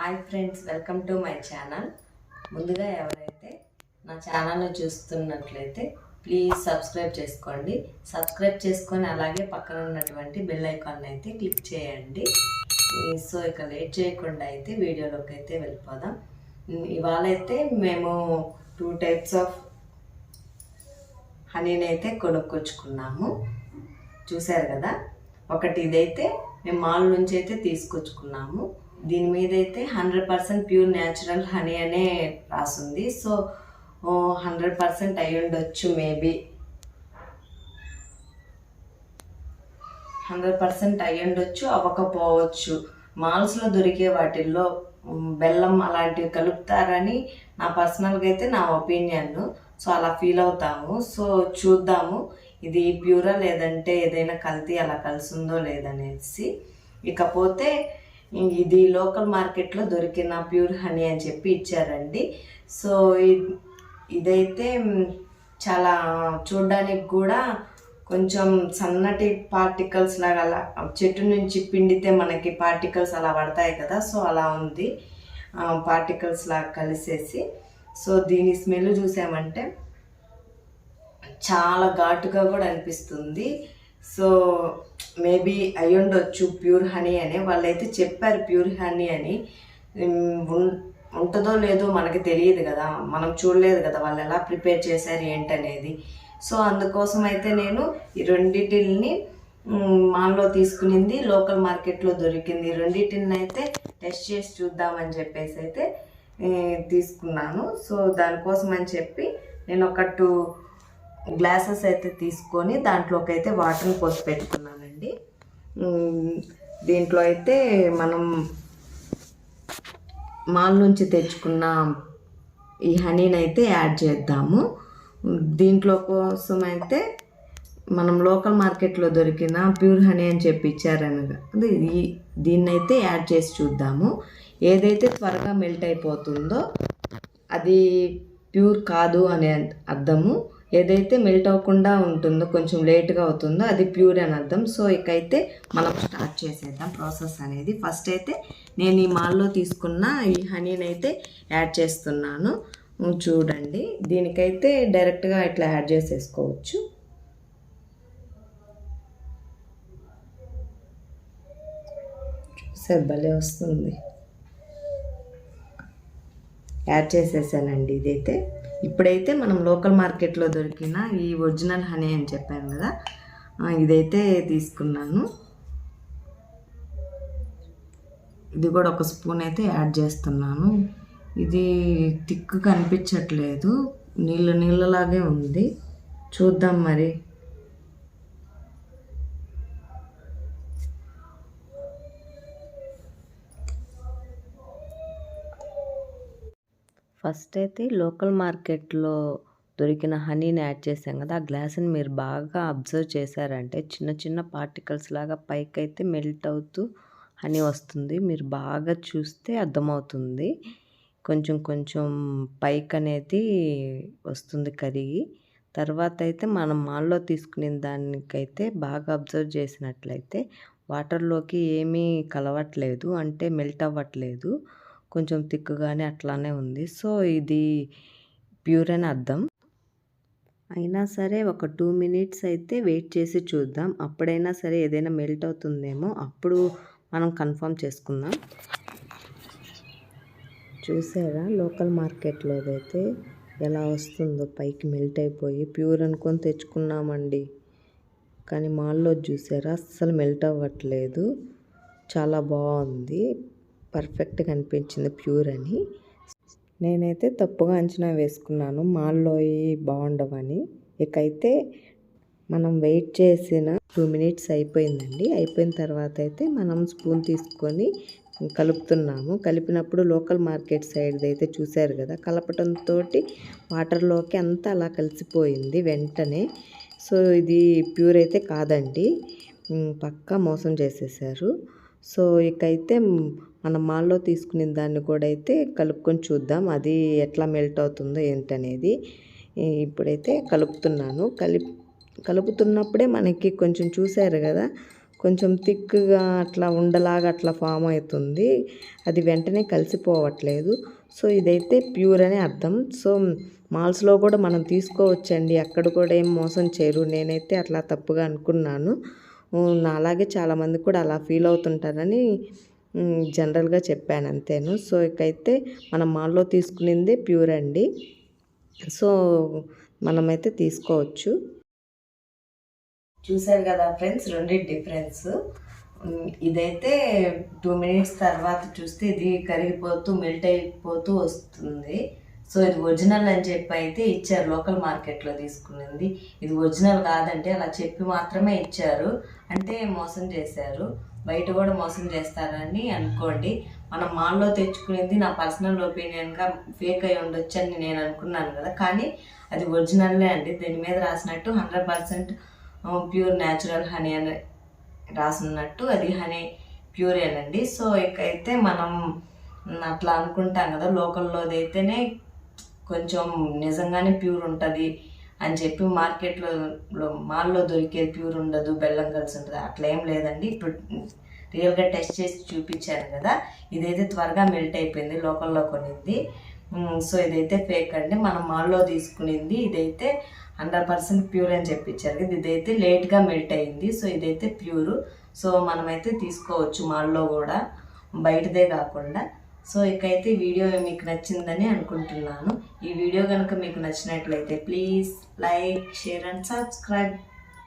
Hi friends, welcome to my channel. ముందుగా ఎవరైతే నా ఛానల్ని చూస్తున్నట్లయితే ప్లీజ్ సబ్స్క్రైబ్ చేసుకోండి. సబ్స్క్రైబ్ చేసుకొని అలాగే పక్కన ఉన్నటువంటి బెల్ ఐకాన్ అయితే క్లిక్ చేయండి. సో ఇక లేట్ చేయకుండా అయితే వీడియోలోకి అయితే వెళ్ళిపోదాం. ఇవాళ అయితే మేము 2 టైప్స్ ఆఫ్ హనీని అయితే కొనుక్కొచ్చుకున్నాము. చూసారు కదా, ఒకటి ఇదైతే మేము మాల్ నుంచి అయితే తీసుకొచ్చుకున్నాము. దీని మీద అయితే 100% ప్యూర్ న్యాచురల్ హనీ అనే రాసింది. సో 100% అయి ఉండొచ్చు, మేబీ 100% అయి ఉండొచ్చు, అవ్వకపోవచ్చు. మాల్స్లో దొరికే వాటిల్లో బెల్లం అలాంటివి కలుపుతారని నా పర్సనల్గా అయితే నా ఒపీనియన్. సో అలా ఫీల్ అవుతాము. సో చూద్దాము ఇది ప్యూరా లేదంటే ఏదైనా కల్తీ అలా కలిసిందో లేదనేసి. ఇకపోతే ఇది లోకల్ మార్కెట్లో దొరికిన ప్యూర్ హనీ అని చెప్పి ఇచ్చారండి. సో ఇదైతే చాలా చూడడానికి కూడా కొంచెం సన్నటి పార్టికల్స్ లాగా, అలా చెట్టు నుంచి పిండితే మనకి పార్టికల్స్ అలా పడతాయి కదా, సో అలా ఉంది, పార్టికల్స్ లాగా కలిసేసి. సో దీని స్మెల్ చూసామంటే చాలా ఘాటుగా కూడా అనిపిస్తుంది. సో మేబీ అయి ఉండొచ్చు ప్యూర్ హనీ అని. వాళ్ళైతే చెప్పారు ప్యూర్ హనీ అని. ఉంటుందో లేదో మనకి తెలియదు కదా, మనం చూడలేదు కదా వాళ్ళు ఎలా ప్రిపేర్ చేశారు ఏంటనేది. సో అందుకోసం అయితే నేను ఈ రెండింటిని మాల్లో తీసుకునింది, లోకల్ మార్కెట్లో దొరికింది, రెండింటిని అయితే టెస్ట్ చేసి చూద్దామని చెప్పేసి అయితే తీసుకున్నాను. సో దానికోసం అని చెప్పి నేను ఒక 2 గ్లాసెస్ అయితే తీసుకొని దాంట్లోకి అయితే వాటర్ని పోసి పెట్టుకున్నానండి. దీంట్లో అయితే మనం మాల్ నుంచి తెచ్చుకున్న ఈ హనీని అయితే యాడ్ చేద్దాము. దీంట్లో కోసం అయితే మనం లోకల్ మార్కెట్లో దొరికిన ప్యూర్ హనీ అని చెప్పి ఇచ్చారనగా దీన్ని అయితే యాడ్ చేసి చూద్దాము. ఏదైతే త్వరగా మెల్ట్ అయిపోతుందో అది ప్యూర్ కాదు అనే అర్థము, ఏదైతే మెల్ట్ అవ్వకుండా ఉంటుందో కొంచెం లేట్గా అవుతుందో అది ప్యూర్ అని అర్థం. సో ఇకైతే మనం స్టార్ట్ చేసేద్దాం ప్రాసెస్ అనేది. ఫస్ట్ అయితే నేను ఈ మాల్లో తీసుకున్న ఈ హనీని అయితే యాడ్ చేస్తున్నాను. చూడండి, దీనికైతే డైరెక్ట్గా ఇట్లా యాడ్ చేసేసుకోవచ్చు. చూసారు, భలే వస్తుంది. యాడ్ చేసేసానండి. ఇదైతే ఇప్పుడైతే మనం లోకల్ మార్కెట్లో దొరికిన ఈ ఒరిజినల్ హనీ అని చెప్పాను కదా, ఇదైతే తీసుకున్నాను. ఇది కూడా 1 స్పూన్ అయితే యాడ్ చేస్తున్నాను. ఇది థిక్ కనిపించట్లేదు, నీళ్ళలాగే ఉంది. చూద్దాం మరి. ఫస్ట్ అయితే లోకల్ మార్కెట్లో దొరికిన హనీని యాడ్ చేసాం కదా, ఆ గ్లాస్ని మీరు బాగా అబ్జర్వ్ చేశారంటే చిన్న చిన్న పార్టికల్స్ లాగా పైకి అయితే మెల్ట్ అవుతూ హనీ వస్తుంది. మీరు బాగా చూస్తే అర్థమవుతుంది. కొంచెం కొంచెం పైకి అనేది వస్తుంది కరిగి. తర్వాత అయితే మనం మాల్లో తీసుకునే దానికైతే బాగా అబ్జర్వ్ చేసినట్లయితే వాటర్లోకి ఏమీ కలవట్లేదు, అంటే మెల్ట్ అవ్వట్లేదు, కొంచెం థిక్గానే అట్లానే ఉంది. సో ఇది ప్యూర్ అని అర్థం. అయినా సరే ఒక 2 మినిట్స్ అయితే వెయిట్ చేసి చూద్దాం, అప్పుడైనా సరే ఏదైనా మెల్ట్ అవుతుందేమో, అప్పుడు మనం కన్ఫర్మ్ చేసుకుందాం. చూసారా లోకల్ మార్కెట్లో అయితే ఎలా వస్తుందో, పైకి మెల్ట్ అయిపోయి. ప్యూర్ అనుకొని తెచ్చుకున్నామండి, కానీ మాల్లో చూసారా అస్సలు మెల్ట్ అవ్వట్లేదు. చాలా బాగుంది, పర్ఫెక్ట్గా అనిపించింది ప్యూర్ అని. నేనైతే తప్పుగా అంచనా వేసుకున్నాను, మాల్లో బాగుండవని. ఇకైతే మనం వెయిట్ చేసిన 2 మినిట్స్ అయిపోయిందండి. అయిపోయిన తర్వాత అయితే మనం స్పూన్ తీసుకొని కలుపుతున్నాము. కలిపినప్పుడు లోకల్ మార్కెట్ సైడ్ అయితే చూశారు కదా, కలపటంతో వాటర్లోకి అంతా అలా కలిసిపోయింది వెంటనే. సో ఇది ప్యూర్ అయితే కాదండి, పక్కా మోసం చేసేసారు. సో ఇకైతే మనం మాల్లో తీసుకునే దాన్ని కూడా అయితే కలుపుకొని చూద్దాం, అది ఎట్లా మెల్ట్ అవుతుందో ఏంటనేది. ఇప్పుడైతే కలుపుతున్నాను. కలుపుతున్నప్పుడే మనకి కొంచెం చూసారు కదా, కొంచెం థిక్గా అట్లా ఉండలాగా అట్లా ఫామ్ అవుతుంది, అది వెంటనే కలిసిపోవట్లేదు. సో ఇదైతే ప్యూర్ అని అర్థం. సో మాల్స్లో కూడా మనం తీసుకోవచ్చండి, అక్కడ కూడా ఏం మోసం చేయరు. నేనైతే అట్లా తప్పుగా అనుకున్నాను, అలాగే చాలామంది కూడా అలా ఫీల్ అవుతుంటారని జనరల్గా చెప్పాను అంతేను. సో ఇకైతే మనం మాల్లో తీసుకునిందే ప్యూర్ అండి. సో మనమైతే తీసుకోవచ్చు. చూసారు కదా ఫ్రెండ్స్, రెండింటి డిఫరెన్స్. ఇదైతే 2 మినిట్స్ తర్వాత చూస్తే ఇది కరిగిపోతూ మెల్ట్ అయిపోతూ వస్తుంది. సో ఇది ఒరిజినల్ అని చెప్పి అయితే ఇచ్చారు, లోకల్ మార్కెట్లో తీసుకున్నది. ఇది ఒరిజినల్ కాదంటే అలా చెప్పి మాత్రమే ఇచ్చారు, అంటే మోసం చేశారు. బయట కూడా మోసం చేస్తారని అనుకోండి. మనం మాల్లో తెచ్చుకునేది నా పర్సనల్ ఒపీనియన్గా ఫేక్ అయి ఉండొచ్చు అని నేను అనుకున్నాను కదా, కానీ అది ఒరిజినల్లే అండి. దీని మీద రాసినట్టు 100% ప్యూర్ న్యాచురల్ హనీ అని రాసున్నట్టు అది హనీ ప్యూరేనండి. సో ఇకైతే మనం అట్లా అనుకుంటాం కదా, లోకల్లోది అయితేనే కొంచెం నిజంగానే ప్యూర్ ఉంటుంది అని చెప్పి మార్కెట్లో మాల్లో దొరికే ప్యూర్ ఉండదు, బెల్లం కలిసి ఉంటుంది, అట్లా ఏం లేదండి. ఇప్పుడు రియల్గా టెస్ట్ చేసి చూపించాను కదా, ఇదైతే త్వరగా మెల్ట్ అయిపోయింది లోకల్లో కొనింది. సో ఇదైతే ఫేక్ అండి. మనం మాల్లో తీసుకునింది ఇదైతే 100% ప్యూర్ అని చెప్పించారు కదా, ఇదైతే లేట్గా మెల్ట్ అయింది. సో ఇదైతే ప్యూరు. సో మనమైతే తీసుకోవచ్చు మాల్లో కూడా, బయటదే కాకుండా. సో ఇకైతే వీడియో మీకు నచ్చిందని అనుకుంటున్నాను. ఈ వీడియో కనుక మీకు నచ్చినట్లయితే please like, share and subscribe.